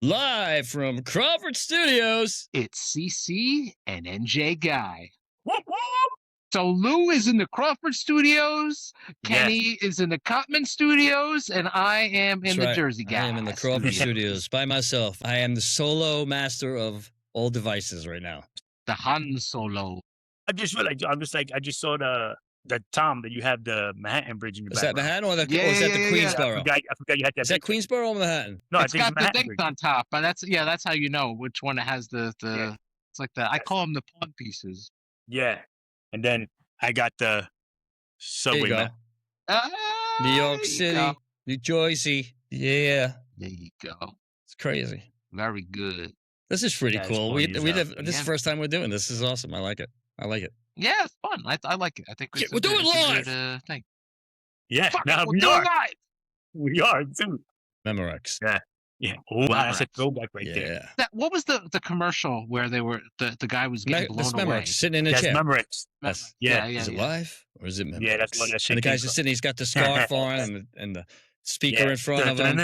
Live from Crawford Studios. It's CC and NJ Guy. So Lou is in the Crawford Studios, Kenny is in the Cotman Studios, and I am in the Jersey Guy. I am in the Crawford Studios by myself. I am the solo master of all devices right now. The Han Solo. I just realized, I just saw the Tom that you have the Manhattan Bridge in your background. Is that Manhattan or the Queensboro? I forgot you had that. Is that Queensboro or Manhattan? No, It's got the things Bridge on top, but that's how you know which one has the it's like I call them the pawn pieces. Yeah, and then I got the subway. There you go. New York City, New Jersey. Yeah. There you go. It's crazy. Very good. This is pretty cool. This is the Yeah. first time we're doing this. This is awesome. I like it. Yeah, it's fun. I like it. I think We're doing live. Thing. Yeah, Fuck, now we're doing live. We are too. Memorex. Yeah. Oh, that's a throwback right there. What was the commercial where they were the guy was getting blown away? Memorex, sitting in a chair. Memorex. Yeah. Is it live or is it Memorex? Yeah, that's what that shit. And the guy's just sitting. He's got the scarf on and the speaker in front of him.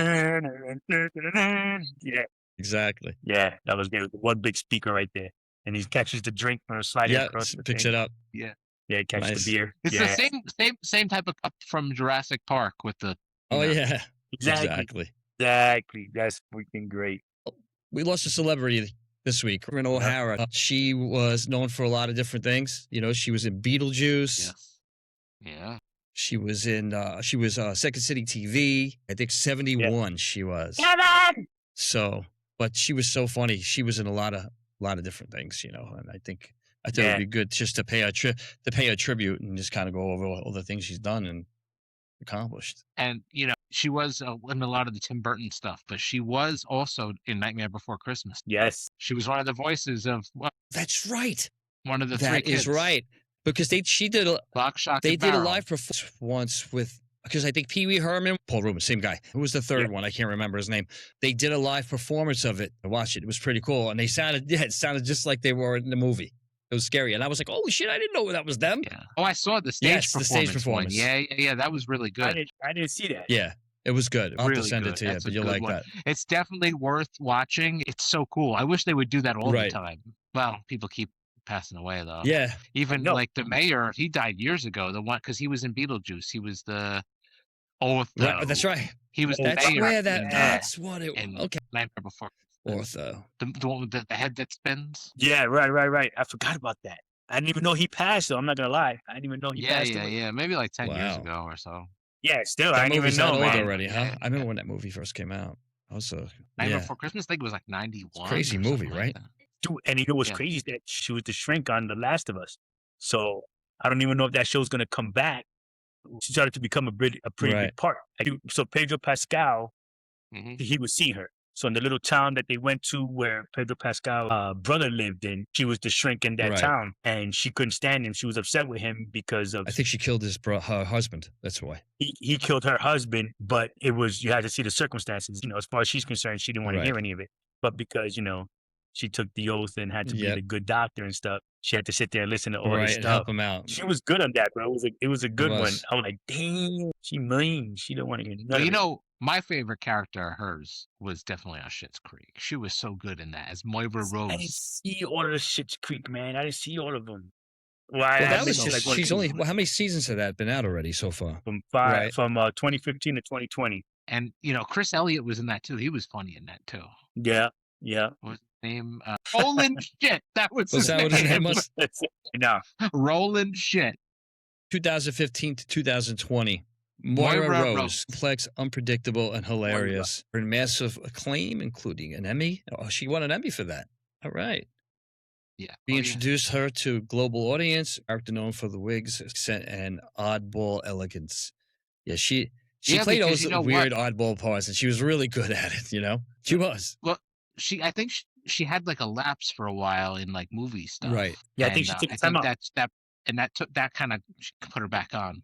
Yeah. Exactly. Yeah, that was good. One big speaker right there. And he catches the drink from sliding across the picks thing. it up. Yeah, he catches the beer. It's the same type of cup from Jurassic Park with the. Yeah, exactly. That's freaking great. We lost a celebrity this week, Corinne O'Hara. She was known for a lot of different things. You know, she was in Beetlejuice. Yes. Yeah. She was in. She was Second City TV. I think 71. She was. Kevin! So, but she was so funny. She was in a lot of different things, you know. And I think it'd be good just to pay a tribute and just kind of go over all the things she's done and accomplished. And you know, she was in a lot of the Tim Burton stuff, but she was also in Nightmare Before Christmas. Yes, she was one of the voices of. That's right. One of the three kids. That is right. Because she did a live performance once with. Because I think Pee Wee Herman, Paul Rubin, same guy. Who was the third one? I can't remember his name. They did a live performance of it. I watched it. It was pretty cool. And it sounded just like they were in the movie. It was scary. And I was like, holy shit, I didn't know that was them. Yeah. Oh, I saw the stage performance. The stage performance. Yeah, that was really good. I didn't see that. Yeah, it was good. I'll have to send it to you, but you'll like that. It's definitely worth watching. It's so cool. I wish they would do that all the time. Well, people keep passing away, though. Yeah. Even like the mayor, he died years ago. The one, because he was in Beetlejuice. He was the Ortho. That's right. He was the mayor. That's what it was. Okay. Nightmare Before Ortho. The one with the head that spins? Yeah, right. I forgot about that. I didn't even know he passed, though. I'm not going to lie. I didn't even know he passed. Yeah. Maybe like 10 years ago or so. Yeah, still. I didn't even know. Old already, huh? I remember when that movie first came out. Also, Nightmare Before Christmas, I think it was like 91. Crazy movie, right? Dude, and you know what's crazy is that she was the shrink on The Last of Us. So I don't even know if that show's going to come back. She started to become a pretty big part. So Pedro Pascal, he was seeing her. So in the little town that they went to where Pedro Pascal's brother lived in, she was the shrink in that town. And she couldn't stand him. She was upset with him because of... I think she killed her husband. That's why. He killed her husband, but you had to see the circumstances. You know, as far as she's concerned, she didn't want to hear any of it. But because, you know, she took the oath and had to be a good doctor and stuff, she had to sit there and listen to all this stuff. Help him out. She was good on that, bro. It was a good one. I was like, dang, she mean. She don't want to hear nothing. You know, my favorite character of hers was definitely on Schitt's Creek. She was so good in that as Moira Rose. I didn't see all of the Schitt's Creek, man. I didn't see all of them. That was just, she's only, how many seasons have that been out already so far? From 2015 to 2020. And, you know, Chris Elliott was in that too. He was funny in that too. Yeah. What was his name? Roland Schitt. That was his that what his name was? No. Roland Schitt. 2015 to 2020. Moira Rose, complex, unpredictable, and hilarious. Earned massive acclaim, including an Emmy. Oh, she won an Emmy for that. All right. Yeah. We introduced her to global audience, character known for the wigs and oddball elegance. Yeah, she played those weird oddball parts, and she was really good at it, you know? She was. Well, I think she had like a lapse for a while in like movie stuff. Right. Yeah, I think she took time out. That kind of put her back on.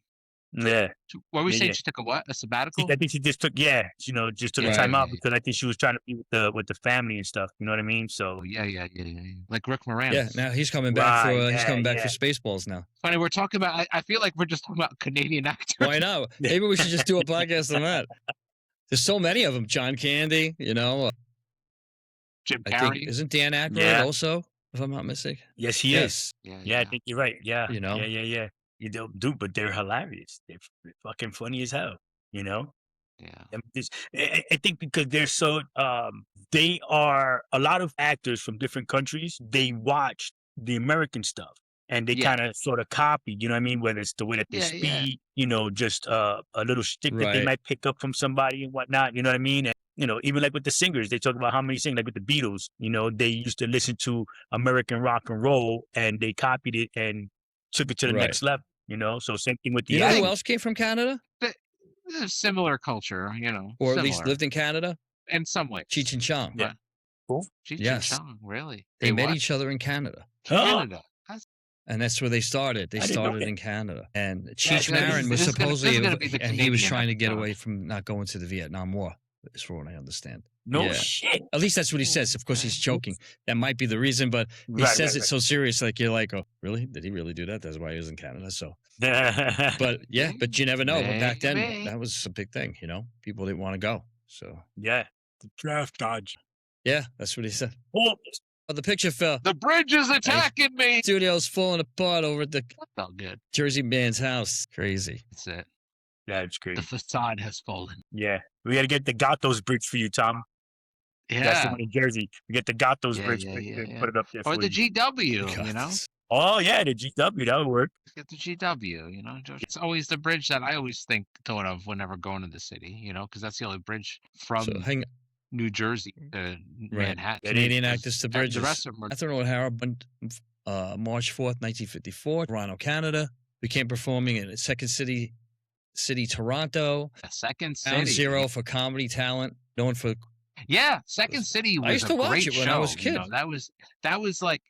Yeah. What were we saying? She took a sabbatical? I think she just took, just took a time out because I think she was trying to be with the family and stuff. You know what I mean? So yeah. Like Rick Moranis. Yeah, now he's coming back for Spaceballs now. Funny, we're talking about. I feel like we're just talking about Canadian actors. Well, I know. Maybe we should just do a podcast on that. There's so many of them. John Candy, you know. Jim I think Carrey. isn't Dan Aykroyd Yeah. also, if I'm not mistaken? Yes, he is. Yeah. I think you're right. Yeah. You know? Yeah. You don't do, but they're hilarious. They're fucking funny as hell. You know? Yeah. I think because they're so they are a lot of actors from different countries. They watch the American stuff and they Yeah. kind of sort of copy. You know what I mean? Whether it's the way that they Yeah, speak, yeah. you know, just a little shtick that they Right. might pick up from somebody and whatnot. You know what I mean? And, you know, even like with the singers, they talk about how many sing like with the Beatles. You know, they used to listen to American rock and roll and they copied it and took it to the Right. next level. You know, so same thing with the You know who actors. else came from Canada? Similar culture, you know. Or at similar. least lived in Canada? In some ways. Cheech and Chong. Yeah. Cool. Cheech Yes. and Chong, really? They met what? each other in Canada. Canada. And that's where they started. They I didn't know started that. in Canada. And Cheech this Marin is- was this is gonna- this is supposedly, gonna be the and he was Canadian trying to get episode. away from not going to the Vietnam War, is from what I understand. No Yeah. shit. At least that's what he says. Of course, he's joking. That might be the reason, but he says it so serious, like you're like, oh, really? Did he really do that? That's why he was in Canada. So, but yeah, but you never know. But back then, Maybe. that was a big thing. You know, people didn't want to go. So yeah, the draft dodge. yeah, that's what he said. Oh, Oh, the picture fell. The bridge is attacking me. Studio's falling apart over at the That felt good. Jersey man's house. Crazy. That's it. that's The crazy. facade has fallen. Yeah, we got to get the Gatos bridge for you, Tom. That's the Yeah. one in Jersey. We get the Gatos Yeah, bridge. yeah, put- yeah, put yeah. it up there Or for the you. GW, God, you know? this- Oh yeah, the GW that would work. Get the GW, you know? It's always the bridge that I always thought of whenever going to the city, you know? Because that's the only bridge from So hang New Jersey to Manhattan. It Canadian Because actors to the bridges. rest of them are Catherine O'Hara, March 4th, 1954, Toronto, Canada. Began performing in Second City, Toronto. a Second Ground City. Zero for comedy talent, known for Yeah, Second City was used to a watch great it when I show. was a You know, kid. that was like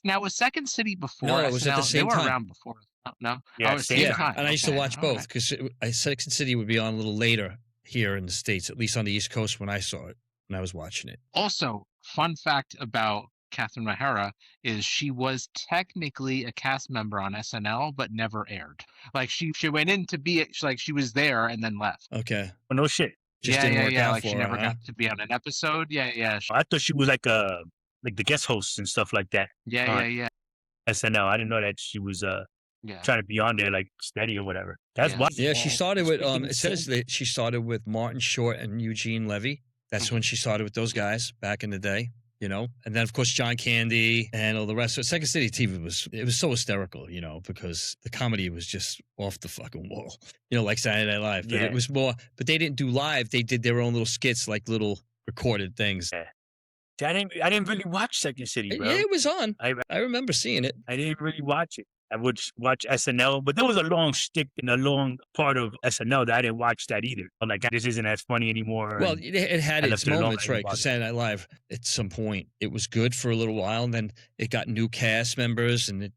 now was Second City before No, it was at the SNL? same They were time. around before. No, Yeah, oh, same same time. time. and I used to Okay, watch all both right. because Second City would be on a little later here in the States, at least on the East Coast when I saw it, when I was watching it. Also, fun fact about Catherine O'Hara is she was technically a cast member on SNL, but never aired. Like she went in to be like she was there and then left. Okay. Oh, no shit. Just yeah, didn't work out like for she her, never huh? got to be on an episode. Yeah, I thought she was like the guest host and stuff like that. yeah. SNL. I didn't know that she was Yeah. trying to be on there like steady or whatever. That's Yeah. why. Yeah, she started with freaking it says insane. that she started with Martin Short and Eugene Levy. That's when she started with those guys back in the day, you know. And then of course John Candy and all the rest of it. Second City TV was so hysterical, you know, because the comedy was just off the fucking wall. You know, like Saturday Night Live. But Yeah. it was more but they didn't do live, they did their own little skits, like little recorded things. I didn't really watch Second City, bro. Yeah, it was on. I I remember seeing it. I didn't really watch it. I would watch SNL, but there was a long stick and a long part of SNL that I didn't watch that either. I'm like, this isn't as funny anymore. Well, and it had I its left it alone. moments, I didn't right? Because watch Saturday Night Live, at some point, it was good for a little while, and then it got new cast members, and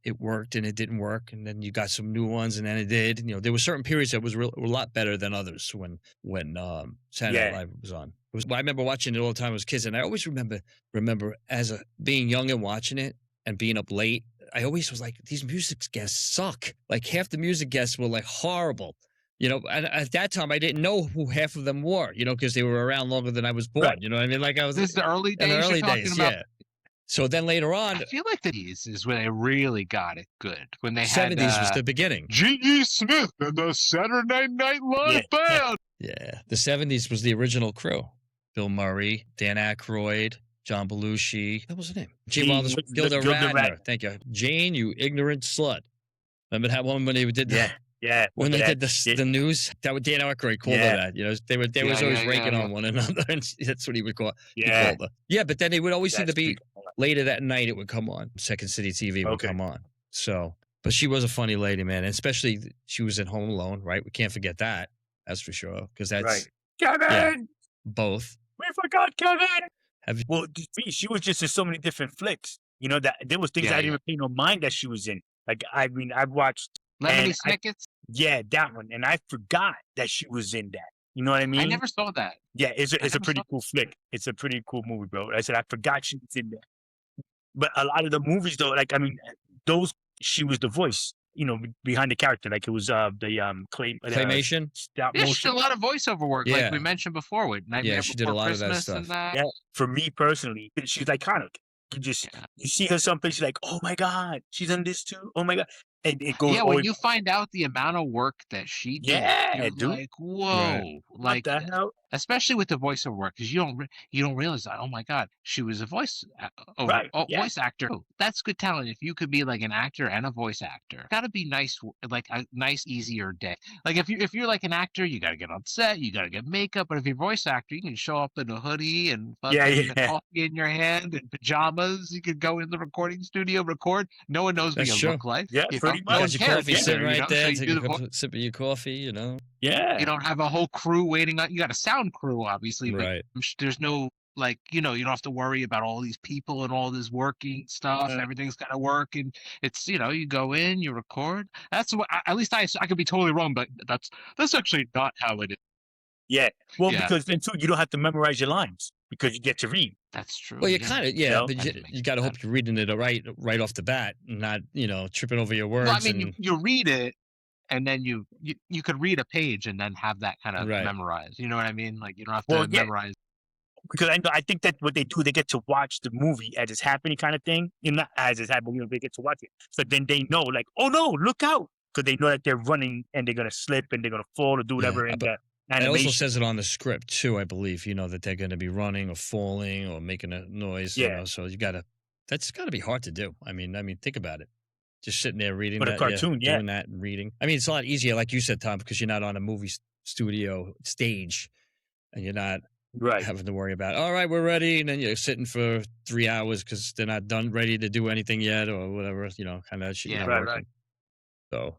it worked, and it didn't work, and then you got some new ones, and then it did. You know, there were certain periods that were a lot better than others when Saturday Night Yeah. Live was on. I remember watching it all the time as kids, and I always remember as being young and watching it and being up late. I always was like, these music guests suck. Like half the music guests were like horrible. You know, and at that time I didn't know who half of them were. You know, because they were around longer than I was born. Right. You know what I mean? Like I was This is the early days. in the you're early talking days, about? yeah. So then later on, I feel like the 80s is when they really got it good. When they had 70s was the beginning. G.E. Smith and the Saturday Night Live Band. Yeah, the 70s was the original crew. Bill Murray, Dan Aykroyd, John Belushi. What was her name? Gene Gilda Gilda Radner. Radner. Thank you. Jane, you ignorant slut. Remember that one when they did that? Yeah. When they that did shit. the news, that was Dan Aykroyd called her Yeah. that. You know, they was Yeah, always yeah, ranking yeah. on one another, and that's what he would call. He Yeah. called her. Yeah, but then they would always seem to That's be freaking- later that night. It would come on. Second City TV would Okay. come on. So, but she was a funny lady, man. And especially she was in Home Alone, right? We can't forget that. That's for sure, because that's Right. Kevin! Yeah. both. We forgot Kevin! Have you- Well, she was just in so many different flicks. You know, that there was things Yeah, I didn't even pay no mind that she was in. Like, I mean, I've watched, Lemony And I- Snicket's. yeah, that one. And I forgot that she was in that. You know what I mean? I never saw that. Yeah, it's a never pretty saw- cool flick. It's a pretty cool movie, bro. I said I forgot she was in there. But a lot of the movies, though, like I mean, those she was the voice. behind the character, like it was the Claymation. stop Yeah, she did motion. a lot of voiceover work, like Yeah. we mentioned before with Nightmare she Before did a lot of that Christmas and stuff. that. Yeah, for me personally, she's iconic. You see her someplace, you're like, oh my god, she's on this too. Oh my god, and it goes. Yeah, when you find out the amount of work that she did, you're dude. like, whoa, like what the hell? especially with the voiceover work, because you don't realize that. Oh my god, she was a voice voice actor. Oh, that's good talent. If you could be like an actor and a voice actor, gotta be nice, like a nice easier day. Like if you're like an actor, you gotta get on set, you gotta get makeup. But if you're a voice actor, you can show up in a hoodie and fucking coffee in your hand and pajamas. You could go in the recording studio, record. No one knows what you look like. Yeah, pretty much. No one Your cares coffee sitting right there. So Take a sip of your coffee. Yeah. You don't have a whole crew waiting on. You got a sound crew, obviously, but there's no you don't have to worry about all these people and all this working stuff. Everything's got to work, and it's you go in, you record. That's what at least I could be totally wrong, but that's actually not how it is. Yeah, well, because then too, you don't have to memorize your lines because you get to read. That's true. Well, you kind of but you got to hope you're reading it right off the bat, and not tripping over your words. Well, I mean, you read it. And then you could read a page and then have that kind of memorized. You know what I mean? Like you don't have to memorize. Because I think that what they do, they get to watch the movie as it's happening, kind of thing. Not as it's happening, they get to watch it. So then they know, like, oh no, look out, because they know that they're running and they're gonna slip and they're gonna fall or do whatever. And it also says it on the script too, I believe. That they're going to be running or falling or making a noise. Yeah. So that's got to be hard to do. I mean, think about it. Just sitting there reading a cartoon, doing that and reading. I mean, it's a lot easier, like you said, Tom, because you're not on a movie studio stage, and you're not having to worry about. All right, we're ready, and then you're sitting for 3 hours because they're not ready to do anything yet, or whatever. Kind of shit. Yeah, right. So,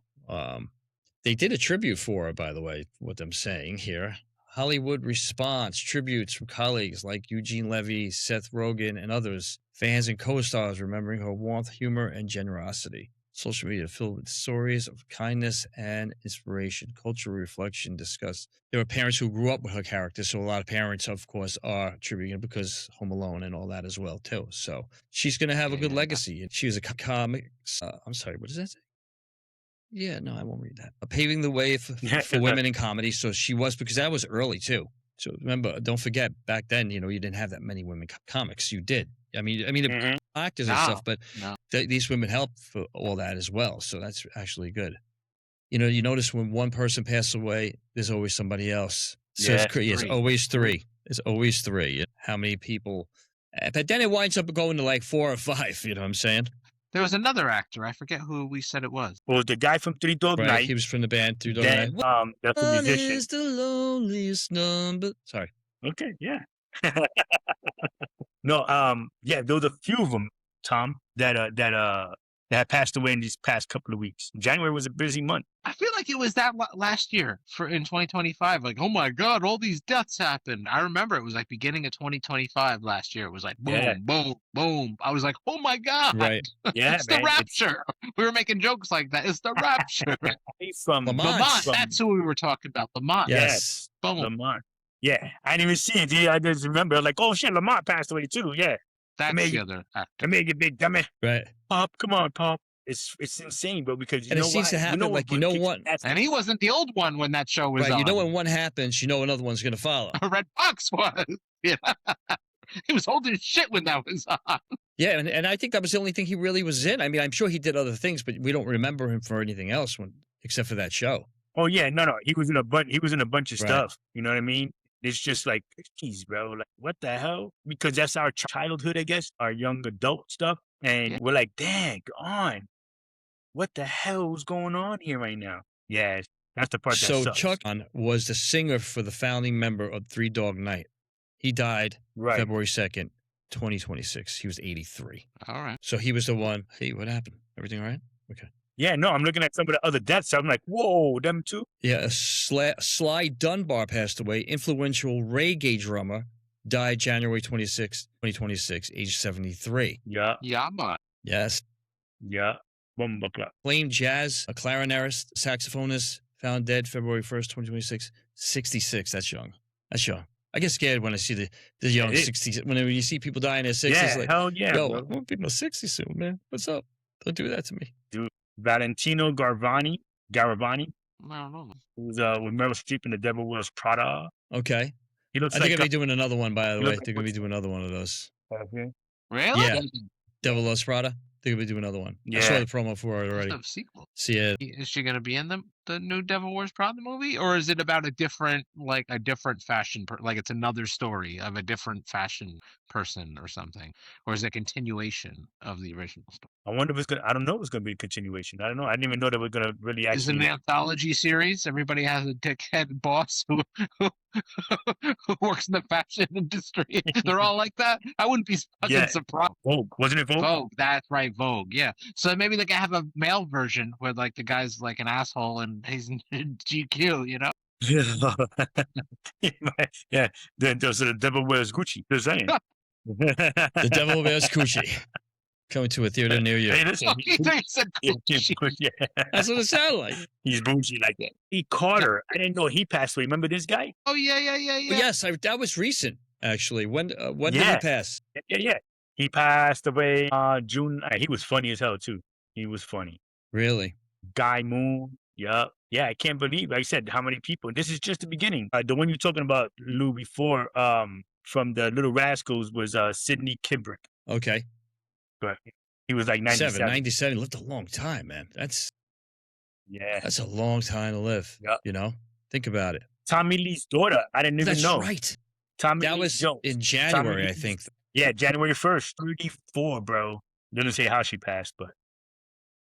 they did a tribute for her, by the way. What I'm saying here. Hollywood response, tributes from colleagues like Eugene Levy, Seth Rogen, and others. Fans and co-stars remembering her warmth, humor, and generosity. Social media filled with stories of kindness and inspiration. Cultural reflection discussed. There were parents who grew up with her character, so a lot of parents, of course, are tributing because Home Alone and all that as well, too. So she's going to have a good legacy. She was a comic. I'm sorry, what does that say? Yeah, no, I won't read that. Paving the way for women in comedy. So she was, because that was early too. So remember, don't forget, back then, you didn't have that many women comics. You did. I mean, the actors and stuff, but these women helped for all that as well. So that's actually good. You notice when one person passes away, there's always somebody else. So it's always three. It's always three. How many people? But then it winds up going to like 4 or 5. You know what I'm saying? There was another actor. I forget who we said it was. Well, the guy from Three Dog Night. He was from the band Three Dog Night. That's a musician. Is the loneliest number. Sorry. Okay, yeah. No, there was a few of them, Tom, that had passed away in these past couple of weeks. January was a busy month. I feel like it was that last year in 2025. Like, oh my God, all these deaths happened. I remember it was like beginning of 2025 last year. It was like boom, boom, boom. I was like, oh my God. Right. Yeah, it's the rapture. We were making jokes like that. It's the rapture. From Lamont. That's who we were talking about. Lamont. Yes. Boom. Lamont. Yeah. I didn't even see it. I just remember, like, oh shit, Lamont passed away too. Yeah. That's the other actor. I made it big dummy. Right. Pop, come on, Pop. It's insane, bro, because it seems to happen what? And he wasn't the old one when that show was on. When one happens, another one's going to follow. Red Fox was. Yeah. He was holding shit when that was on. Yeah, and I think that was the only thing he really was in. I mean, I'm sure he did other things, but we don't remember him for anything else except for that show. Oh yeah, no, he was in a bunch of stuff. You know what I mean? It's just like, geez, bro, like what the hell? Because that's our childhood, I guess, our young adult stuff, and we're like, dang, on. What the hell is going on here right now? Yeah, that's the part that sucks. So Chuck was the singer for the founding member of Three Dog Night. He died February 2nd, 2026. He was 83. All right. So he was the one. Hey, what happened? Everything all right? Okay. Yeah, no, I'm looking at some of the other deaths. I'm like, whoa, them too? Yeah, Sly Dunbar passed away. Influential reggae drummer died January 26, 2026, age 73. Yeah. Yeah, man. Yes. Yeah. Acclaimed jazz, a clarinetist, saxophonist, found dead February 1st, 2026, 66. That's young. I get scared when I see the young 60s. When you see people die in their 60s, hell yeah. Yo, I want people 60 soon, man. What's up? Don't do that to me. Dude, Valentino Garavani. I don't know. Who's with Meryl Streep in The Devil Wears Prada. Okay. He looks I like think I'll be doing another one, by the way. I like think I'll be doing another one of those. Really? Yeah. Devil Wears Prada. I think I'll be doing another one. I saw the promo for it already. Sequel. See it. Is she going to be in the new Devil Wears Prada movie, or is it about a different fashion, like it's another story of a different fashion person or something, or is it a continuation of the original story? I wonder if it's gonna. I don't know if it's gonna be a continuation. I don't know. I didn't even know that we're gonna really actually. Is it an anthology series? Everybody has a dickhead boss who works in the fashion industry. They're all like that. I wouldn't be fucking surprised. Vogue, wasn't it Vogue? Vogue, that's right, Vogue. Yeah. So maybe they can have a male version where like the guy's like an asshole and he's in GQ, you know? Yeah. Then there's The Devil Wears Gucci. Just saying. The Devil Wears Gucci. Coming to a theater near you. Hey, listen, Gucci. That's what it sounded like. He's bougie like that. E. Carter. I didn't know he passed away. Remember this guy? Oh yeah. Yes, that was recent actually. When did he pass? Yeah. He passed away June. He was funny as hell too. He was funny. Really? Guy Moon. Yup. Yeah, I can't believe, like I said, how many people. This is just the beginning. The one you're talking about, Lou, before from the Little Rascals was Sidney Kibrick. Okay. But he was like 97. 97. He lived a long time, man. That's a long time to live. Yep. You know? Think about it. Tommy Lee's daughter. I didn't even know. That's right. Tommy that Lee was Jones. in January, I think. Yeah, January 1st. 34, bro. Didn't say how she passed, but I'm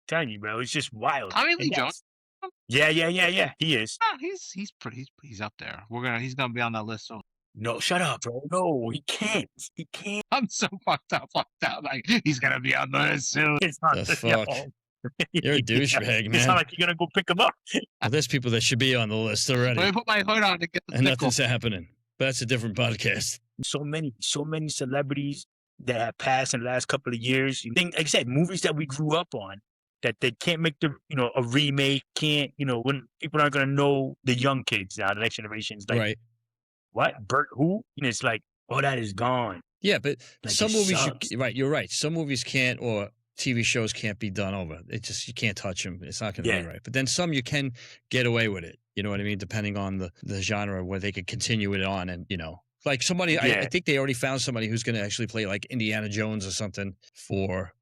telling you, bro, it's just wild. Tommy Lee Jones. Yeah. He is. He's up there. He's gonna be on that list soon. No, shut up, bro. No, he can't. He can't. I'm so fucked up. Like he's gonna be on the list soon. It's not the fuck. You're a douchebag, man. It's not like you're gonna go pick him up. Well, there's people that should be on the list already. Let me put my hood on to get the and nothing's happening. But that's a different podcast. So many celebrities that have passed in the last couple of years. You think, like I said, movies that we grew up on that they can't make a remake. Can't when people aren't gonna know the young kids now, the next generation's like, right. What? Bert who? And it's like, oh, that is gone. Yeah, but like some movies, you're right. Some movies can't, or TV shows can't be done over. You can't touch them. It's not going to be right. But then some you can get away with it. You know what I mean? Depending on the genre where they could continue it on and, like somebody, I think they already found somebody who's going to actually play like Indiana Jones or something for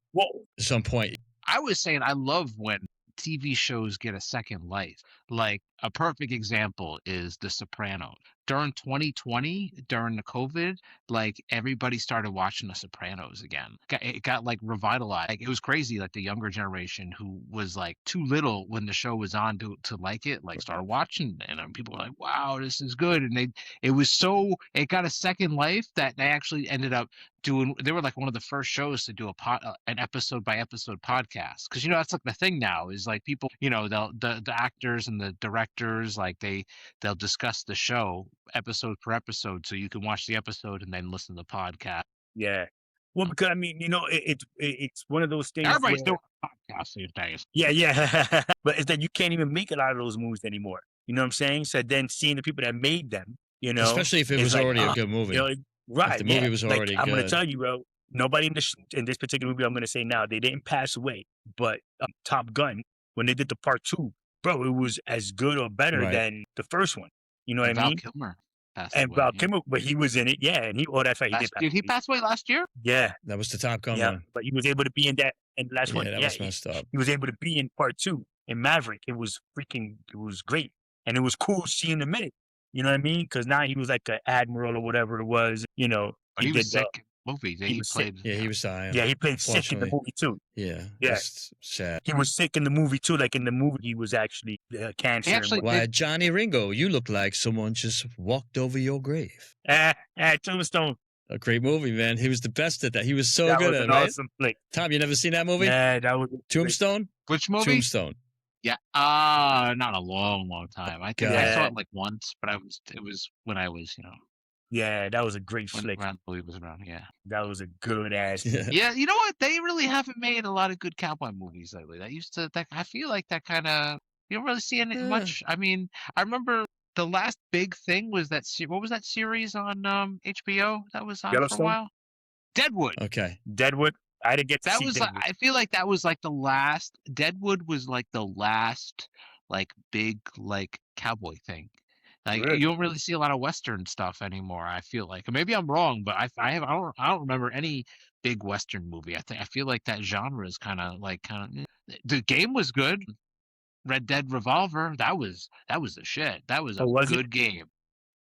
some point. I was saying I love when TV shows get a second life. Like a perfect example is The Sopranos. During 2020, during the COVID, like everybody started watching The Sopranos again. It got like revitalized. Like, it was crazy. Like the younger generation who was like too little when the show was on to like it, like started watching, and people were like, "Wow, this is good." And it got a second life that they actually ended up doing. They were like one of the first shows to do an episode by episode podcast, because that's like the thing now is like people, the actors and the directors, like they'll discuss the show episode per episode, so you can watch the episode and then listen to the podcast. Yeah. Well, because I mean, it's one of those things. Everybody's doing podcasts these days. Yeah. But it's that you can't even make a lot of those movies anymore. You know what I'm saying? So then seeing the people that made them, especially if it was already a good movie. Right. If the movie was already good. I'm going to tell you, bro, nobody in this particular movie I'm going to say now, they didn't pass away. But Top Gun, when they did the part 2, bro, it was as good or better than the first one. You know what I mean? Val Kilmer passed and away. Val Kilmer, but he was in it, and that's right. Did he pass away last year? Yeah, that was the Top Gun one. But he was able to be in that and the last one. That was messed up. He was able to be in part 2 in Maverick. It was great, and it was cool seeing him in it. You know what I mean? Because now he was like an admiral or whatever it was. He was sick. Movie that he played. Yeah, he was dying. Yeah, he played sick in the movie too. Yeah. Just sad. He was sick in the movie too. Like in the movie, he was actually cancer. Why, Johnny Ringo, you look like someone just walked over your grave. Tombstone. A great movie, man. He was the best at that. He was so good at it. Awesome flick. Tom, you never seen that movie? Yeah, that was Tombstone. Which movie? Tombstone. Yeah, not a long time. I think I saw it like once, but it was when I was, Yeah, that was a great flick. When Louis was around, yeah. That was a good ass. Yeah, you know what? They really haven't made a lot of good cowboy movies lately. I feel like that kind of, you don't really see it much. I mean, I remember the last big thing was what was that series on HBO that was on for a while? Deadwood. Okay. Deadwood. I didn't get to That see was Deadwood. I feel like that was like the last Deadwood was like the last like big like cowboy thing. Like Really? you don't really see a lot of Western stuff anymore. I feel like maybe I'm wrong, but I don't remember any big Western movie. I feel like that genre is kind of the game was good. Red Dead Revolver, that was the shit. That was a Was it? good game.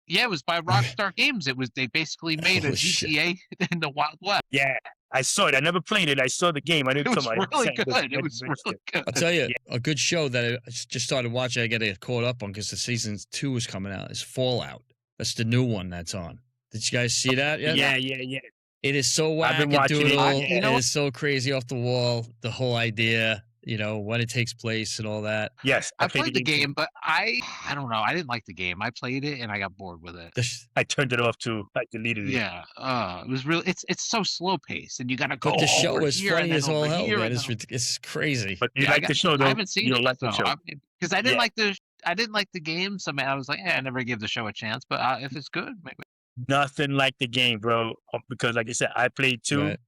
Yeah, it was by Rockstar Games. They basically made a Oh, shit. GTA in the Wild West. Yeah, I saw it. I never played it. I saw the game. I didn't It was come out. really good. It was really good. I'll tell you, a good show that I just started watching. I got to get caught up on because the season 2 is coming out. Is Fallout. That's the new one that's on. Did you guys see that yet? Yeah. It is so I've been watching it. wackadoodle. It is so crazy off the wall. The whole idea, when it takes place and all that. Yes, I played the game, but I don't know. I didn't like the game. I played it and I got bored with it. I turned it off too. I deleted it. Yeah, it was really. It's so slow paced, and you gotta go. But the show is here funny and as then all over hell, here man. and It's crazy. But you Yeah, like the show, though? I haven't seen You it don't like though. the show. Because I didn't Yeah. like I didn't like the game. So I was like, I never give the show a chance. But if it's good, maybe. Nothing like the game, bro. Because like I said, I played 2. Right.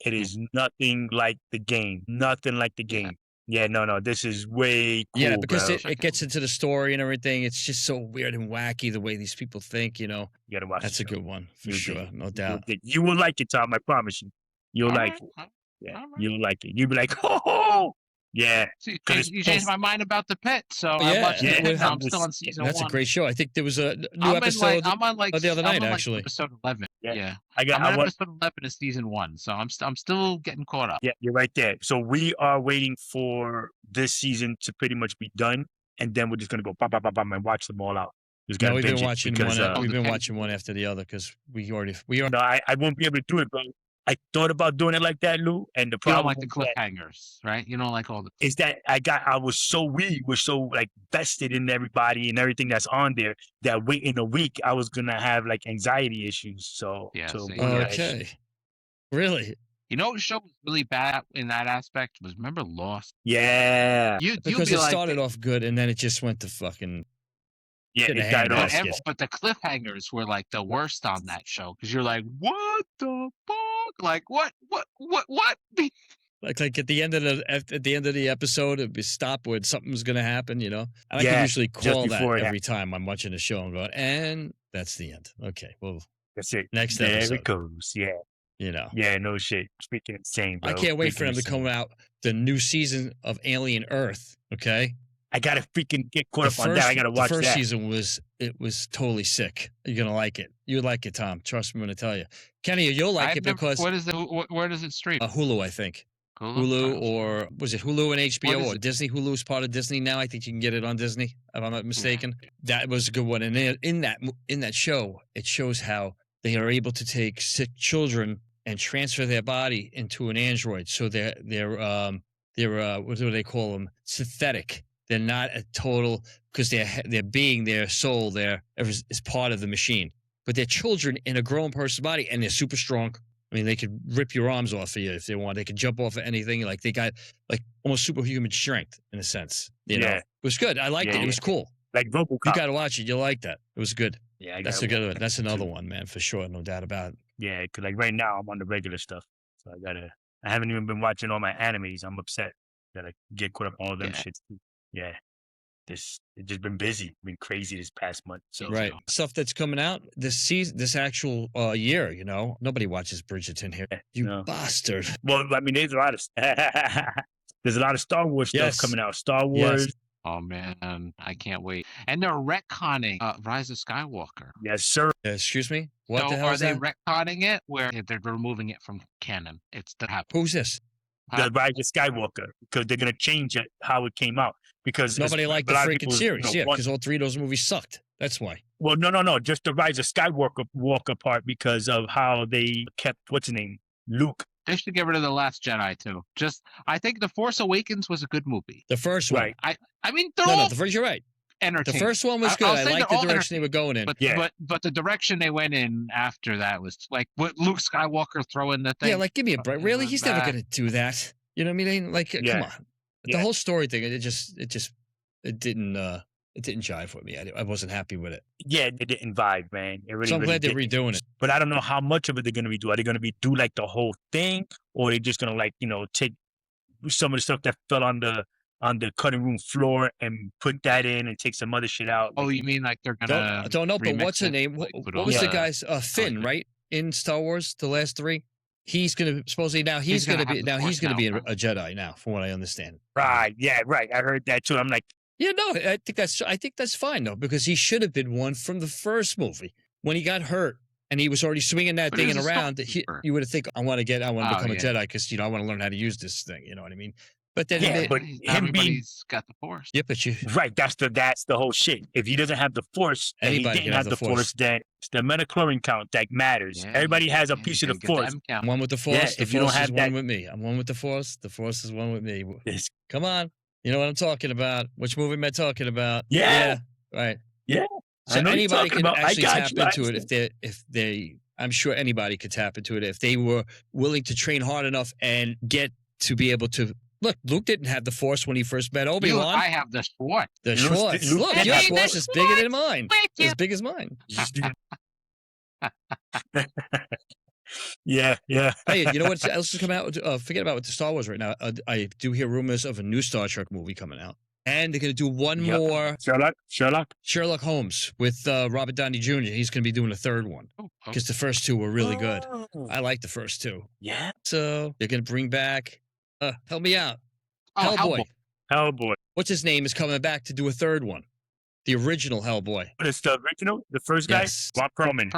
It is nothing like the game. Nothing like the game. Yeah, no. This is way cool, Yeah, because bro. it gets into the story and everything. It's just so weird and wacky the way these people think. You gotta watch. That's the a show. good one for You'll sure, dig it. no doubt. You will like it, Tom. I promise you. You'll All like right, it. all Yeah, right. you'll like it. You'll be like, oh, yeah. See, 'Cause it's you changed post- my mind about the pit, so Yeah, I watched yeah, it. it was- Now I'm still on season That's 1. a great show. I think there was a new I'm episode. I'm on like the other I'm night, on, like, actually. episode 11. Yeah. I'm I on want. episode 11 of season 1, so I'm still getting caught up. Yeah, you're right there. So we are waiting for this season to pretty much be done, and then we're just gonna go bam, bam, bam, bam, and watch them all out. Just No, gotta we've been binge it watching because, one. We've the been pit- watching one after the other because we are. No, I won't be able to do it, bro. I thought about doing it like that, Lou, and the You don't problem like the is that- cliffhangers, right? You don't like all the. is that I was so like vested in everybody and everything that's on there that waiting a week I was gonna have like anxiety issues. So Yeah, so, see, yeah, Okay, really? You know what show was really bad in that aspect was, remember Lost? yeah, You'd Because be it like, started off good and then it just went to fucking. yeah, to it the died off. handbasket. but the cliffhangers were like the worst on that show because you're like, what the fuck? Like what? Like at the end of the episode, it'd be stop when something's gonna happen, And I can Yeah, usually just call that before it every time I'm watching a show and going, and that's the end. Okay, well, That's it. next There episode. it goes. Yeah, yeah, no shit. Speaking of the same, bro. I can't wait for them to Speaking of come out the new season of Alien Earth. Okay, I gotta freaking get caught up on that. I gotta watch the first that. season was totally sick. You're gonna like it. You would like it, Tom. Trust me when I tell you. Kenny, you'll like it because where does it stream? Hulu, I think. Hulu or was it Hulu and HBO or Disney? Hulu's part of Disney now. I think you can get it on Disney, if I'm not mistaken. That was a good one. And in that show, it shows how they are able to take sick children and transfer their body into an android. So they're what do they call them? Synthetic. They're not a total because their soul is part of the machine. But they're children in a grown person's body, and they're super strong. I mean, they could rip your arms off of you if they want. They could jump off of anything. Like they got like almost superhuman strength in a sense. You know, it was good. I liked it. It was cool. Like RoboCop. You got to watch it. You'll like that. It was good. Yeah, that's a good one. That's another one, man, for sure. No doubt about it. Yeah, because like right now I'm on the regular stuff, so I haven't even been watching all my animes. I'm upset that I get caught up on all them shits. Yeah. It's just been busy, been crazy this past month. So right, stuff that's coming out this season, this actual year. Nobody watches Bridgerton here. You bastard. Well, I mean, there's a lot of Star Wars stuff coming out. Star Wars. Yes. Oh man, I can't wait. And they're retconning Rise of Skywalker. Yes, sir. Excuse me. What the hell are is they that? retconning it where they're removing it from canon? It's the happen. Who's this? The Rise of Skywalker, because they're gonna change it how it came out. Because nobody liked the freaking series, because all 3 of those movies sucked. That's why. Well, no, just the Rise of Skywalker part because of how they kept what's his name, Luke. They should get rid of The Last Jedi too. I think The Force Awakens was a good movie. The first one, right? I mean, they're all the first. You're right. Entertaining. The first one was good. I liked the direction they were going in. But the direction they went in after that was like what Luke Skywalker throwing the thing. Yeah, like give me a break. Really, he's never going to do that. You know what I mean? Like, come on. The whole story thing, it didn't. It didn't jive with me. I wasn't happy with it. Yeah, it didn't vibe, man. It really, So I'm really glad they're didn't. redoing it. But I don't know how much of it they're going to be doing. Are they going to be do like the whole thing, or are they just going to like take some of the stuff that fell on the cutting room floor and put that in and take some other shit out? Oh, you mean like they're gonna? Don't know, but what's the name? Like, what was the guy's Finn, right? In Star Wars, the last 3, he's gonna supposedly now he's gonna be a Jedi now, from what I understand. Right? Yeah, right. I heard that too. I'm like, yeah, no, I think that's fine though, because he should have been one from the first movie when he got hurt and he was already swinging that thing around. You would have think, I want to become a Jedi because I want to learn how to use this thing. You know what I mean? But then, but everybody's got the Force. Yeah, but right. That's the whole shit. If he doesn't have the Force, and he didn't have the Force, then it's the metachlorian count that matters. Yeah, everybody has a piece of the Force. I'm one with the Force. Yeah, if you don't have that, one with me. I'm one with the Force. The Force is one with me. Come on. You know what I'm talking about? Which movie am I talking about? Yeah. Right. Yeah. So anybody can actually tap into it if they. I'm sure anybody could tap into it if they were willing to train hard enough and get to be able to. Look, Luke didn't have the Force when he first met Obi-Wan. I have the Schwartz. The Schwartz. Look, your Force is bigger than mine. As big as mine. Yeah. Hey, you know what else is coming out? Forget about the Star Wars right now. I do hear rumors of a new Star Trek movie coming out. And they're going to do one more. Sherlock Holmes with Robert Downey Jr. He's going to be doing a third one. Because the first 2 were really good. I like the first 2. Yeah. So they're going to bring back... help me out. Hellboy. What's his name is coming back to do a third one. The original Hellboy. It's the original? The first guy? Yes. Ron Perlman.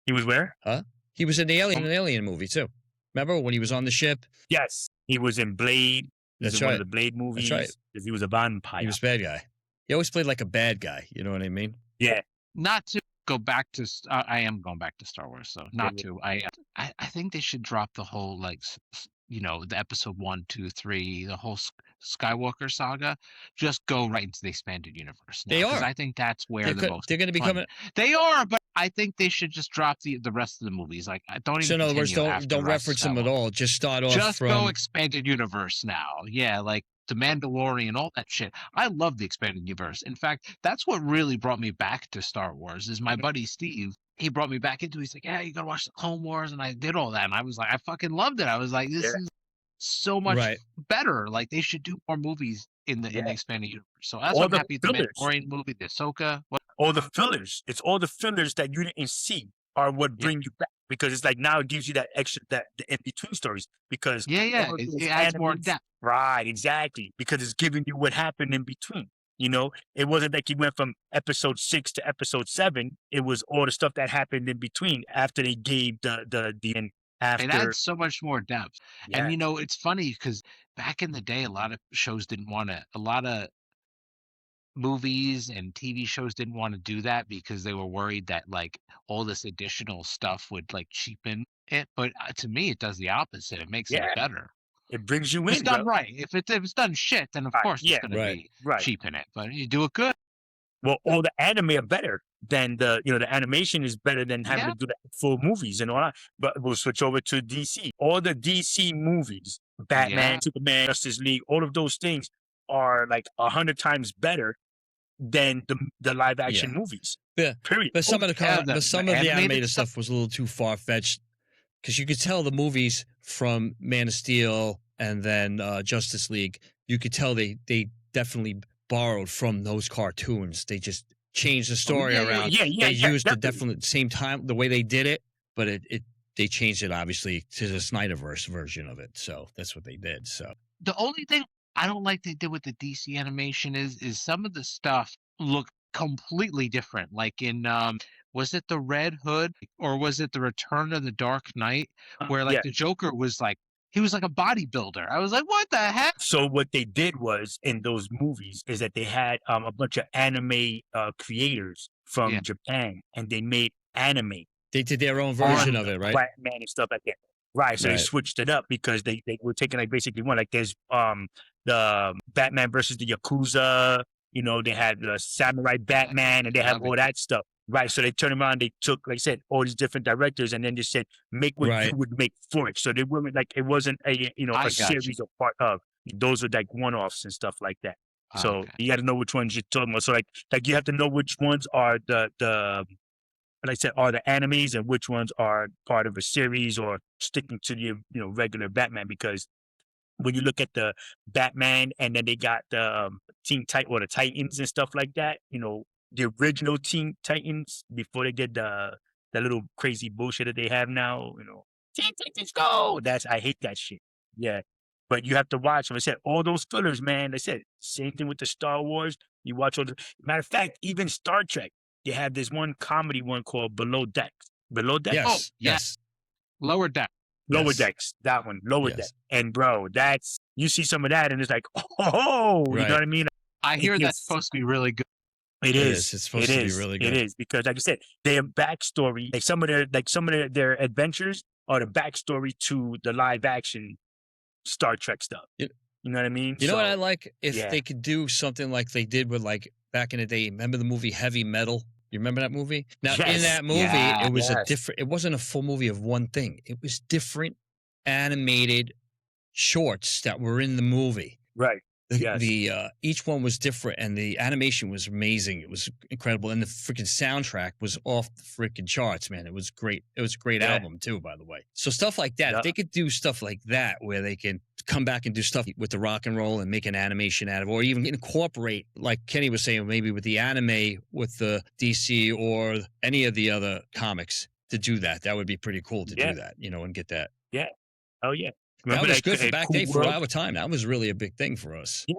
He was where? Huh? He was in the Alien movie, too. Remember when he was on the ship? Yes. He was in Blade. That's right. One of the Blade movies. That's right. He was a vampire. He was a bad guy. He always played like a bad guy. You know what I mean? Yeah. Not to go back to... I am going back to Star Wars, so not to. I think they should drop the whole, like... the episode 1, 2, 3, the whole Skywalker saga, just go right into the expanded universe. Now, they are. Because I think that's where they're going to be coming. They are, but I think they should just drop the rest of the movies. Like, don't even. So in other words, don't reference them at all. Just start off. Just go expanded universe now. Yeah, like the Mandalorian, all that shit. I love the expanded universe. In fact, that's what really brought me back to Star Wars. Is my buddy Steve. He brought me back into it. He's like, yeah, you got to watch the Clone Wars. And I did all that. And I was like, I fucking loved it. I was like, this is so much better. Like, they should do more movies in the expanded universe. So that's why I'm happy the Mandalorian movie, the Ahsoka. All the fillers. It's all the fillers that you didn't see are what bring you back. Because it's like now it gives you that extra, the in-between stories. Because it adds more depth. Right, exactly. Because it's giving you what happened in between. It wasn't like you went from episode 6 to episode 7. It was all the stuff that happened in between after they gave the end. After it adds so much more depth. Yeah. And it's funny because back in the day, a lot of shows didn't want to. A lot of movies and TV shows didn't want to do that because they were worried that like all this additional stuff would like cheapen it. But to me, it does the opposite. It makes it better. It brings you in. It's done right. If it's done shit, then of course it's going to be cheap in it. But you do it good. Well, all the anime are better than the animation is better than having to do that full movies and all that. But we'll switch over to DC. All the DC movies, Batman, Superman, Justice League, all of those things are like 100 times better than the live action movies. Yeah. Period. But some of the animated stuff was a little too far fetched. Because you could tell the movies from Man of Steel and then Justice League, you could tell they definitely borrowed from those cartoons. They just changed the story around. They used the same time, the way they did it, but they changed it obviously to the Snyderverse version of it. So that's what they did. So the only thing I don't like they did with the DC animation is some of the stuff looked completely different. Like in was it the Red Hood or was it the Return of the Dark Knight where like the Joker was like he was like a bodybuilder. I was like, what the heck? So what they did was in those movies is that they had a bunch of anime creators from Japan and they made anime. They did their own version of it, right? Batman and stuff like that. Right. So they switched it up because they were taking like basically one like there's the Batman versus the Yakuza. They had the Samurai Batman and they have all that stuff. Right. So they turned around, they took, like I said, all these different directors and then just said, make what you would make for it. So they weren't like, it wasn't a series or part of. Those are like one-offs and stuff like that. So okay. you got to know which ones you're talking about. So like you have to know which ones are the like I said, are the animes and which ones are part of a series or sticking to the regular Batman. Because when you look at the Batman and then they got the Teen Titan or the Titans and stuff like that, the original Teen Titans before they did that little crazy bullshit that they have now, Teen Titans Go! I hate that shit. Yeah. But you have to watch, like I said, all those fillers, man. I said, same thing with the Star Wars. You watch all the, matter of fact, even Star Trek, they have this one comedy one called Below Decks. Below Decks? Yes. Oh, yes. Lower Deck. Lower Yes. Decks, that one, Lower Yes. Deck. And bro, you see some of that and it's like, oh, you Right. know what I mean? I hear that's supposed to be really good. It is. It's supposed to be really good. It is because, like I said, their backstory, like some of their adventures are the backstory to the live action Star Trek stuff. You know what I mean? You know what I like? If they could do something like they did with like back in the day. Remember the movie Heavy Metal? You remember that movie? Now in that movie, it was a different. It wasn't a full movie of one thing. It was different animated shorts that were in the movie. Right. Each one was different, and the animation was amazing. It was incredible, and the freaking soundtrack was off the freaking charts, man. It was great. It was a great album too, by the way. So stuff like that, if they could do stuff like that, where they can come back and do stuff with the rock and roll and make an animation out of it, or even incorporate, like Kenny was saying, maybe with the anime, with the DC or any of the other comics to do that. That would be pretty cool to do that, and get that. Yeah. Oh yeah. Remember that was good for back day for our time. That was really a big thing for us. Yeah.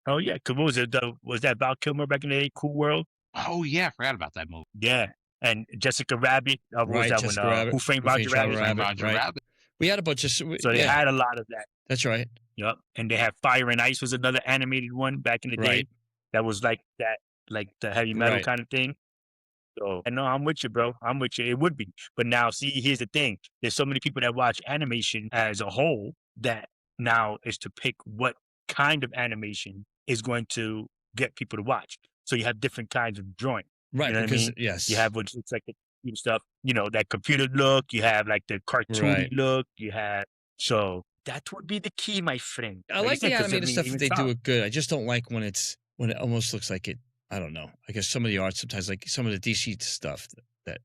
Oh yeah. Cause what was it? Was that Val Kilmer back in the day? Cool World. Oh yeah, I forgot about that movie. Yeah. And Jessica Rabbit. What was that Jessica one? Rabbit. Who Framed Roger Rabbit? We had a bunch of. So they had a lot of that. That's right. Yep. And they had Fire and Ice was another animated one back in the day. That was like that, like the heavy metal kind of thing. So, no, I'm with you, bro. I'm with you. It would be. But now, see, here's the thing. There's so many people that watch animation as a whole that now is to pick what kind of animation is going to get people to watch. So you have different kinds of drawing. Right. You know because, what I mean? yes. You have what looks like the computer stuff, that computer look. You have like the cartoony look. You have, so that would be the key, my friend. I like the animated stuff if they do it good. I just don't like when it almost looks like it. I don't know. I guess some of the art sometimes, like some of the DC stuff that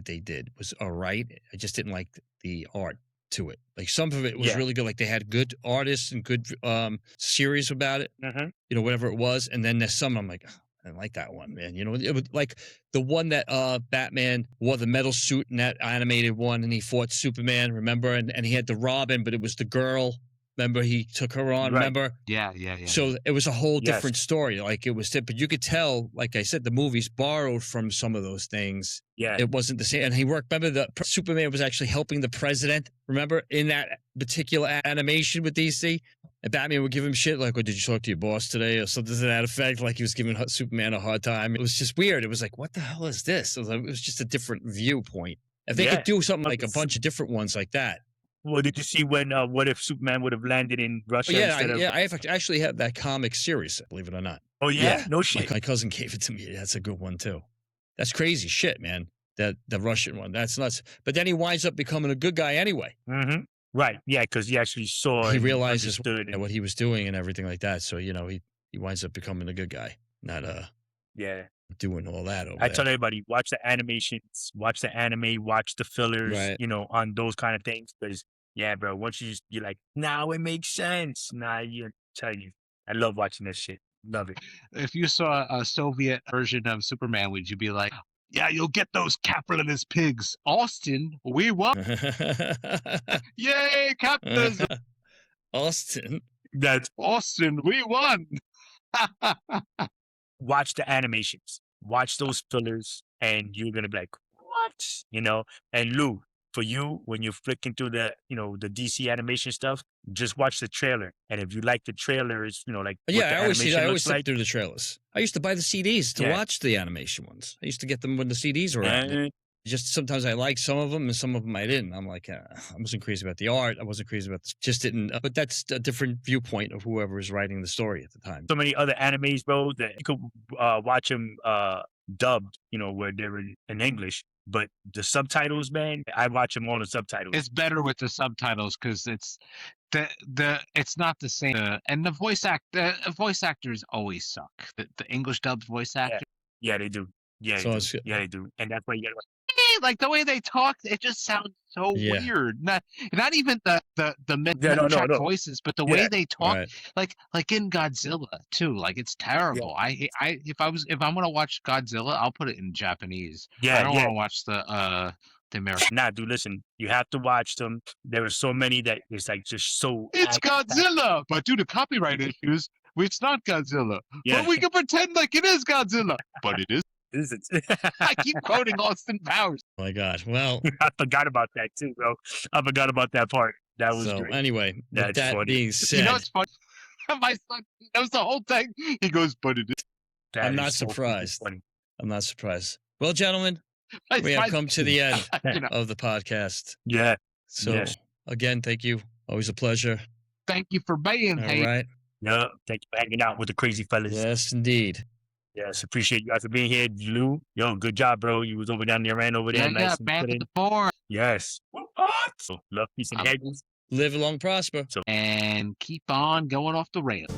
they did was all right. I just didn't like the art to it. Like some of it was really good. Like they had good artists and good series about it. Mm-hmm. Whatever it was. And then there's some I'm like, oh, I didn't like that one, man. It was like the one that Batman wore the metal suit in that animated one, and he fought Superman. Remember? And he had the Robin, but it was the girl. Remember, he took her on, remember? Yeah. So it was a whole different story. Like it was, but you could tell, like I said, the movies borrowed from some of those things. Yeah. It wasn't the same. And he worked, remember, Superman was actually helping the president, remember, in that particular animation with DC? And Batman would give him shit like, oh, did you talk to your boss today? Or something to that effect. Like he was giving Superman a hard time. It was just weird. It was like, what the hell is this? It was just a different viewpoint. If they could do something like a bunch of different ones like that. Well, did you see when What If Superman would have landed in Russia? I actually have that comic series, believe it or not. Oh, yeah? No shit. My cousin gave it to me. That's a good one, too. That's crazy shit, man. The Russian one. That's nuts. But then he winds up becoming a good guy anyway. Mm-hmm. Right. Yeah, because he actually saw he realizes what he was doing and everything like that. So, he winds up becoming a good guy, not doing all that over I tell everybody, watch the animations, watch the anime, watch the fillers, on those kind of things. Because, yeah, bro, once you're like, now it makes sense. You're telling you. I love watching this shit. Love it. If you saw a Soviet version of Superman, would you be like, yeah, you'll get those capitalist pigs. Austin, we won. Yay, capitalism. Austin. That's Austin, we won. Watch the animations. Watch those fillers, and you're going to be like, what? And Lou, for you, when you're flicking through the DC animation stuff, just watch the trailer. And if you like the trailers, I always flip through the trailers. I used to buy the CDs to watch the animation ones. I used to get them when the CDs were out. Just sometimes I liked some of them and some of them I didn't. I'm like, I wasn't crazy about the art. I wasn't crazy about just didn't. But that's a different viewpoint of whoever was writing the story at the time. So many other animes, bro, that you could watch them dubbed, where they're in English. But the subtitles, man, I watch them all in subtitles. It's better with the subtitles because it's not the same. And the voice actors always suck. The English dubbed voice actors. Yeah, they do. Yeah, So they do. And that's why you gotta like the way they talk, it just sounds so weird. Not even the track voices, but the way they talk, like in Godzilla too. Like it's terrible. Yeah. If I'm gonna watch Godzilla, I'll put it in Japanese. Yeah, I don't want to watch the American. Nah, dude, listen, you have to watch them. There are so many that it's like just so. It's Godzilla, but due to copyright issues, it's not Godzilla. Yeah. But we can pretend like it is Godzilla, but it is. I keep quoting Austin Powers. Oh my God. Well, I forgot about that too, bro. I forgot about that part. That was great. Anyway, with that funny. Being said, you know what's funny? My son knows the whole thing. He goes, but it is. I'm not surprised. I'm not surprised. Well, gentlemen, we have come to the end of the podcast. Yeah. So again, thank you. Always a pleasure. Thank you for being here. All right. Yeah. Thank you for hanging out with the crazy fellas. Yes, indeed. Yes, appreciate you guys for being here, Lou. Yo, good job, bro. You was over down there, ran over there. Yeah, back at the bar. Yes. So, love, peace, and happiness. Live long, prosper. And keep on going off the rails.